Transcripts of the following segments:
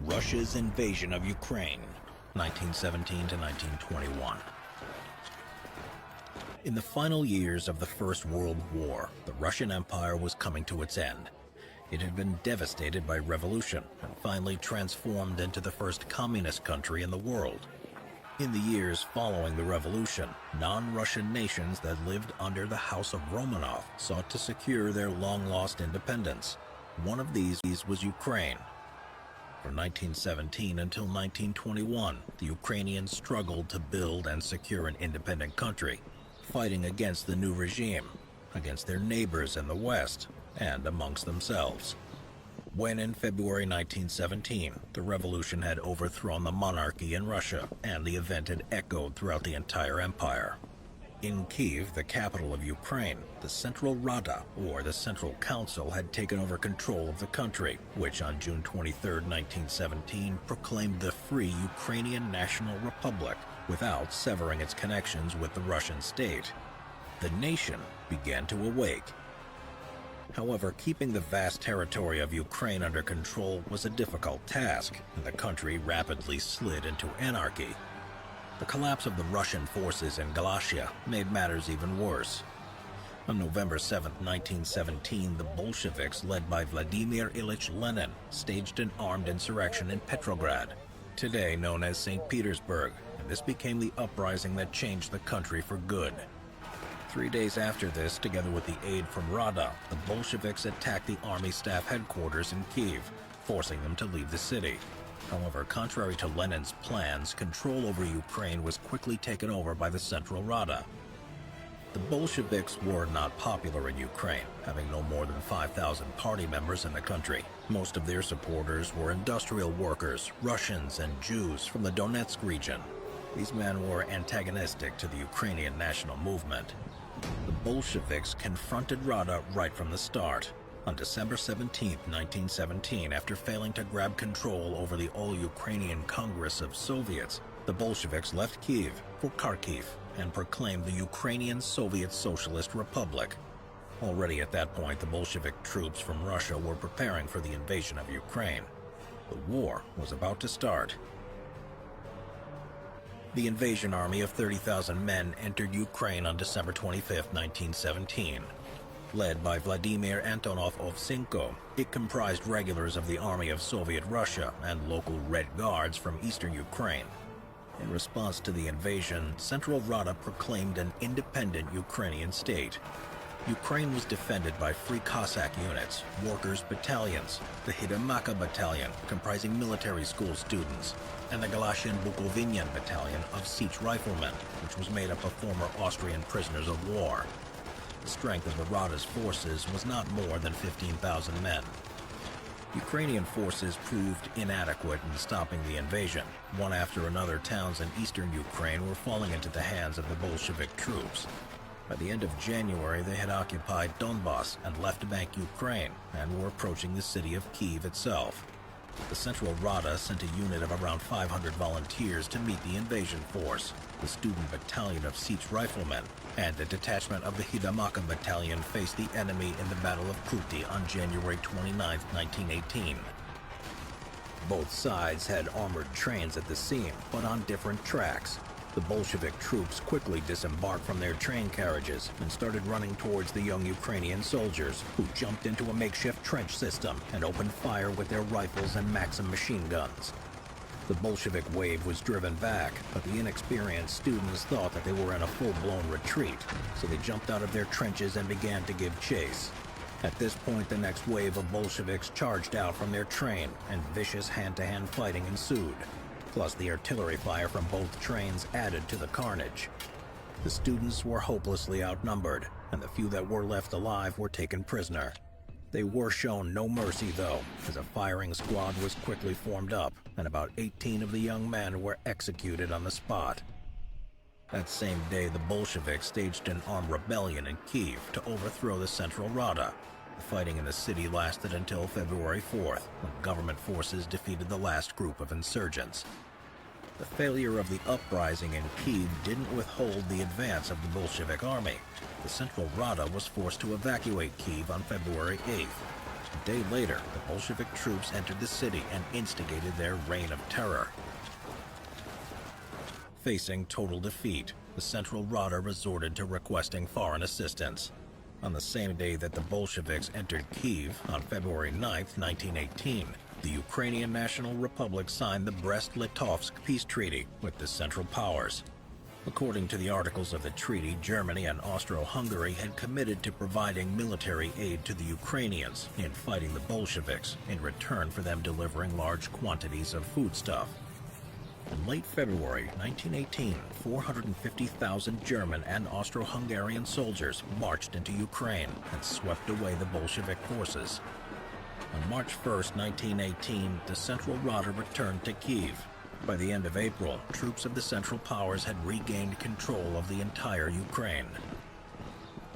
Russia's invasion of Ukraine, 1917 to 1921. In the final years of the First World War, the Russian Empire was coming to its end. It had been devastated by revolution and finally transformed into the first communist country in the world. In the years following the revolution, non-Russian nations that lived under the House of Romanov sought to secure their long-lost independence. One of these was Ukraine. From 1917 until 1921, the Ukrainians struggled to build and secure an independent country, fighting against the new regime, against their neighbors in the West, and amongst themselves. When in February 1917, the revolution had overthrown the monarchy in Russia, and the event had echoed throughout the entire empire. In Kyiv, the capital of Ukraine, the Central Rada, or the Central Council, had taken over control of the country, which on June 23, 1917, proclaimed the free Ukrainian National Republic without severing its connections with the Russian state. The nation began to awake. However, keeping the vast territory of Ukraine under control was a difficult task, and the country rapidly slid into anarchy. The collapse of the Russian forces in Galicia made matters even worse. On November 7, 1917, the Bolsheviks, led by Vladimir Ilyich Lenin, staged an armed insurrection in Petrograd, today known as St. Petersburg, and this became the uprising that changed the country for good. 3 days after this, together with the aid from Rada, the Bolsheviks attacked the army staff headquarters in Kyiv, forcing them to leave the city. However, contrary to Lenin's plans, control over Ukraine was quickly taken over by the Central Rada. The Bolsheviks were not popular in Ukraine, having no more than 5,000 party members in the country. Most of their supporters were industrial workers, Russians, and Jews from the Donetsk region. These men were antagonistic to the Ukrainian national movement. The Bolsheviks confronted Rada right from the start. On December 17, 1917, after failing to grab control over the All-Ukrainian Congress of Soviets, the Bolsheviks left Kyiv for Kharkiv and proclaimed the Ukrainian Soviet Socialist Republic. Already at that point, the Bolshevik troops from Russia were preparing for the invasion of Ukraine. The war was about to start. The invasion army of 30,000 men entered Ukraine on December 25, 1917. Led by Vladimir Antonov Ovchinko, it comprised regulars of the Army of Soviet Russia and local Red Guards from eastern Ukraine. In response to the invasion, Central Rada proclaimed an independent Ukrainian state. Ukraine was defended by Free Cossack units, workers' battalions, the Hidamaka Battalion, comprising military school students, and the Galician Bukovinian Battalion of Sich Riflemen, which was made up of former Austrian prisoners of war. The strength of the Rada's forces was not more than 15,000 men. Ukrainian forces proved inadequate in stopping the invasion. One after another, towns in eastern Ukraine were falling into the hands of the Bolshevik troops. By the end of January, they had occupied Donbass and left Bank Ukraine, and were approaching the city of Kyiv itself. The Central Rada sent a unit of around 500 volunteers to meet the invasion force, the student battalion of Sich Riflemen, and a detachment of the Hidamaka Battalion faced the enemy in the Battle of Kruty on January 29, 1918. Both sides had armored trains at the scene, but on different tracks. The Bolshevik troops quickly disembarked from their train carriages and started running towards the young Ukrainian soldiers, who jumped into a makeshift trench system and opened fire with their rifles and Maxim machine guns. The Bolshevik wave was driven back, but the inexperienced students thought that they were in a full-blown retreat, so they jumped out of their trenches and began to give chase. At this point, the next wave of Bolsheviks charged out from their train, and vicious hand-to-hand fighting ensued. Plus, the artillery fire from both trains added to the carnage. The students were hopelessly outnumbered, and the few that were left alive were taken prisoner. They were shown no mercy, though, as a firing squad was quickly formed up, and about 18 of the young men were executed on the spot. That same day, the Bolsheviks staged an armed rebellion in Kyiv to overthrow the Central Rada. The fighting in the city lasted until February 4th, when government forces defeated the last group of insurgents. The failure of the uprising in Kyiv didn't withhold the advance of the Bolshevik army. The Central Rada was forced to evacuate Kyiv on February 8th. A day later, the Bolshevik troops entered the city and instigated their reign of terror. Facing total defeat, the Central Rada resorted to requesting foreign assistance. On the same day that the Bolsheviks entered Kyiv, on February 9, 1918, the Ukrainian National Republic signed the Brest-Litovsk peace treaty with the Central Powers. According to the articles of the treaty, Germany and Austro-Hungary had committed to providing military aid to the Ukrainians in fighting the Bolsheviks in return for them delivering large quantities of foodstuff. In late February 1918, 450,000 German and Austro-Hungarian soldiers marched into Ukraine and swept away the Bolshevik forces. On March 1, 1918, the Central Rada returned to Kyiv. By the end of April, troops of the Central Powers had regained control of the entire Ukraine.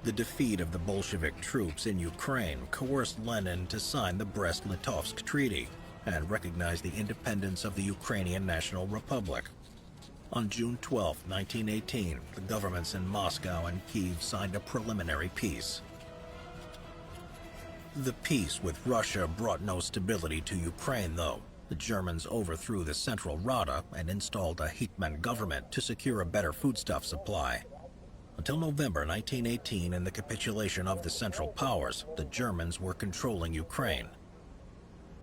The defeat of the Bolshevik troops in Ukraine coerced Lenin to sign the Brest-Litovsk Treaty and recognize the independence of the Ukrainian National Republic. On June 12, 1918, the governments in Moscow and Kyiv signed a preliminary peace. The peace with Russia brought no stability to Ukraine, though. The Germans overthrew the Central Rada and installed a Hetman government to secure a better foodstuff supply. Until November 1918 and the capitulation of the Central Powers, the Germans were controlling Ukraine.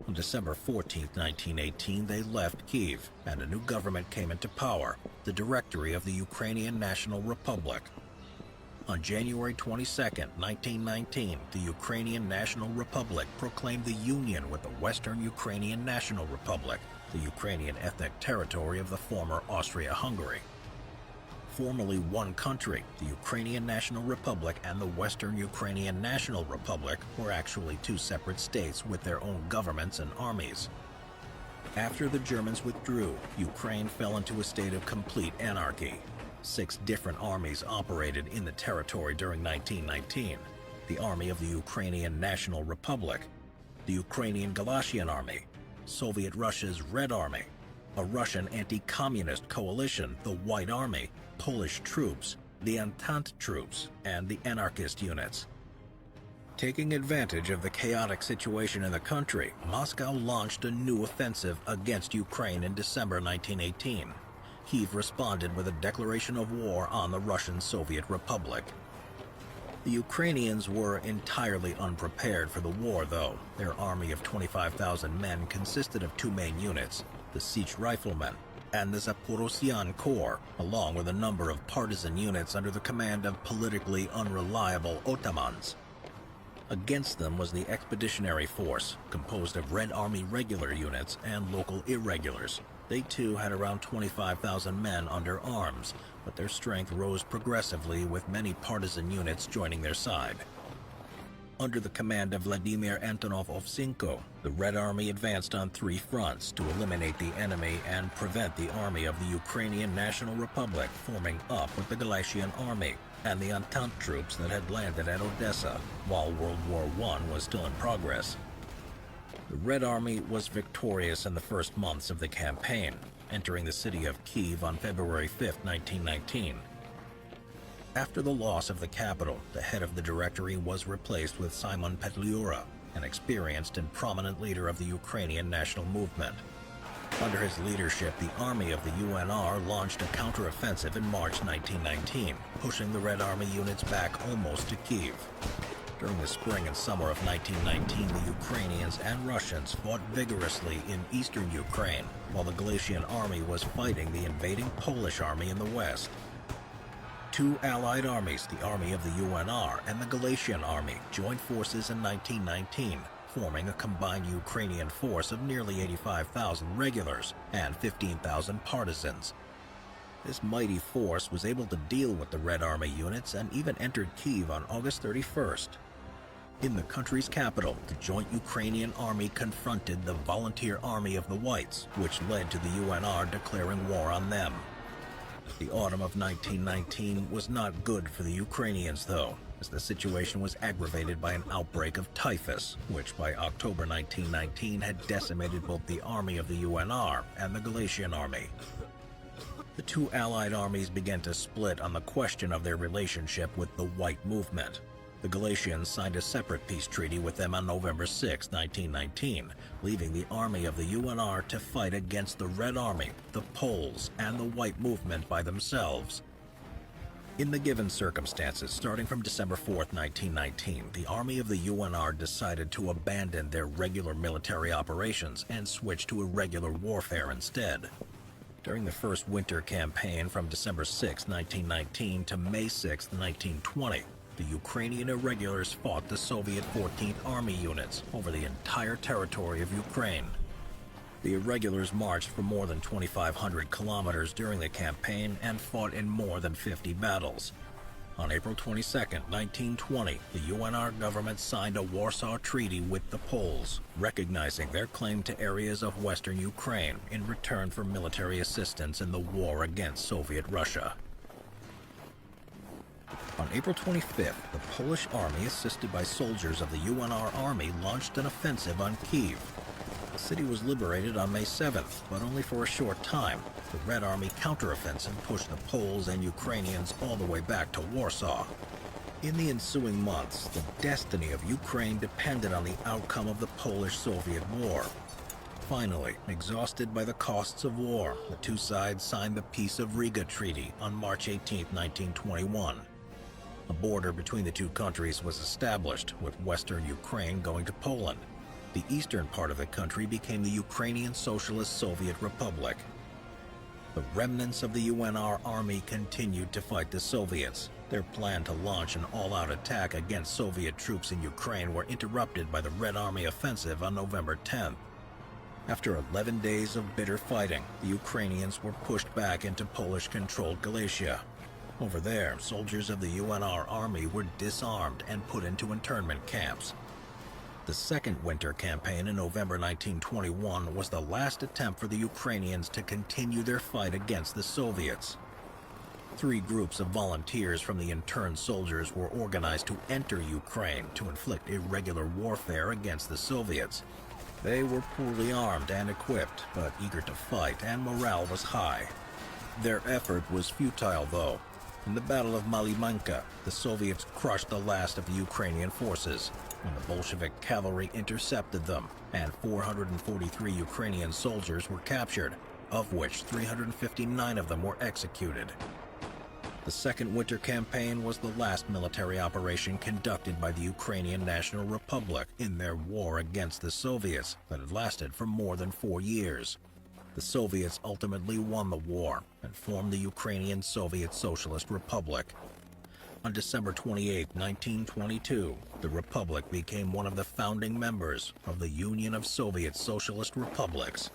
On December 14, 1918, they left Kyiv, and a new government came into power, the Directory of the Ukrainian National Republic. On January 22, 1919, the Ukrainian National Republic proclaimed the union with the Western Ukrainian National Republic, the Ukrainian ethnic territory of the former Austria-Hungary. Formerly one country, the Ukrainian National Republic and the Western Ukrainian National Republic were actually two separate states with their own governments and armies. After the Germans withdrew, Ukraine fell into a state of complete anarchy. 6 different armies operated in the territory during 1919. The Army of the Ukrainian National Republic, the Ukrainian Galatian Army, Soviet Russia's Red Army, a Russian anti-communist coalition, the White Army, Polish troops, the Entente troops, and the anarchist units. Taking advantage of the chaotic situation in the country, Moscow launched a new offensive against Ukraine in December 1918. Kyiv responded with a declaration of war on the Russian Soviet Republic. The Ukrainians were entirely unprepared for the war, though. Their army of 25,000 men consisted of 2 main units, the Sich Riflemen and the Zaporozhian Corps, along with a number of partisan units under the command of politically unreliable otamans. Against them was the Expeditionary Force, composed of Red Army regular units and local irregulars. They too had around 25,000 men under arms, but their strength rose progressively with many partisan units joining their side. Under the command of Vladimir Antonov Ovchinko, the Red Army advanced on 3 fronts to eliminate the enemy and prevent the army of the Ukrainian National Republic forming up with the Galatian Army and the Entente troops that had landed at Odessa while World War I was still in progress. The Red Army was victorious in the first months of the campaign, entering the city of Kyiv on February 5, 1919. After the loss of the capital, the head of the Directory was replaced with Simon Petliura, an experienced and prominent leader of the Ukrainian national movement. Under his leadership, the army of the UNR launched a counteroffensive in March 1919, pushing the Red Army units back almost to Kyiv. During the spring and summer of 1919, the Ukrainians and Russians fought vigorously in eastern Ukraine, while the Galatian Army was fighting the invading Polish army in the west. 2 allied armies, the Army of the UNR and the Galatian Army, joined forces in 1919, forming a combined Ukrainian force of nearly 85,000 regulars and 15,000 partisans. This mighty force was able to deal with the Red Army units and even entered Kyiv on August 31st. In the country's capital, the joint Ukrainian army confronted the Volunteer Army of the Whites, which led to the UNR declaring war on them. The autumn of 1919 was not good for the Ukrainians, though, as the situation was aggravated by an outbreak of typhus, which by October 1919 had decimated both the army of the UNR and the Galatian Army. The 2 allied armies began to split on the question of their relationship with the White Movement. The Galatians signed a separate peace treaty with them on November 6, 1919, leaving the army of the UNR to fight against the Red Army, the Poles, and the White Movement by themselves. In the given circumstances, starting from December 4, 1919, the army of the UNR decided to abandon their regular military operations and switch to irregular warfare instead. During the first winter campaign from December 6, 1919 to May 6, 1920, the Ukrainian irregulars fought the Soviet 14th Army units over the entire territory of Ukraine. The irregulars marched for more than 2,500 kilometers during the campaign and fought in more than 50 battles. On April 22, 1920, the UNR government signed a Warsaw Treaty with the Poles, recognizing their claim to areas of western Ukraine in return for military assistance in the war against Soviet Russia. On April 25th, the Polish army, assisted by soldiers of the UNR army, launched an offensive on Kyiv. The city was liberated on May 7th, but only for a short time. The Red Army counteroffensive pushed the Poles and Ukrainians all the way back to Warsaw. In the ensuing months, the destiny of Ukraine depended on the outcome of the Polish-Soviet War. Finally, exhausted by the costs of war, the two sides signed the Peace of Riga Treaty on March 18, 1921. A border between the two countries was established, with western Ukraine going to Poland. The eastern part of the country became the Ukrainian Socialist Soviet Republic. The remnants of the UNR army continued to fight the Soviets. Their plan to launch an all-out attack against Soviet troops in Ukraine were interrupted by the Red Army offensive on November 10th. After 11 days of bitter fighting, the Ukrainians were pushed back into Polish-controlled Galicia. Over there, soldiers of the UNR army were disarmed and put into internment camps. The second winter campaign in November 1921 was the last attempt for the Ukrainians to continue their fight against the Soviets. 3 groups of volunteers from the interned soldiers were organized to enter Ukraine to inflict irregular warfare against the Soviets. They were poorly armed and equipped, but eager to fight, and morale was high. Their effort was futile, though. In the Battle of Malimanka, the Soviets crushed the last of the Ukrainian forces, when the Bolshevik cavalry intercepted them, and 443 Ukrainian soldiers were captured, of which 359 of them were executed. The Second Winter Campaign was the last military operation conducted by the Ukrainian National Republic in their war against the Soviets that had lasted for more than 4 years. The Soviets ultimately won the war and formed the Ukrainian Soviet Socialist Republic. On December 28, 1922, the Republic became one of the founding members of the Union of Soviet Socialist Republics.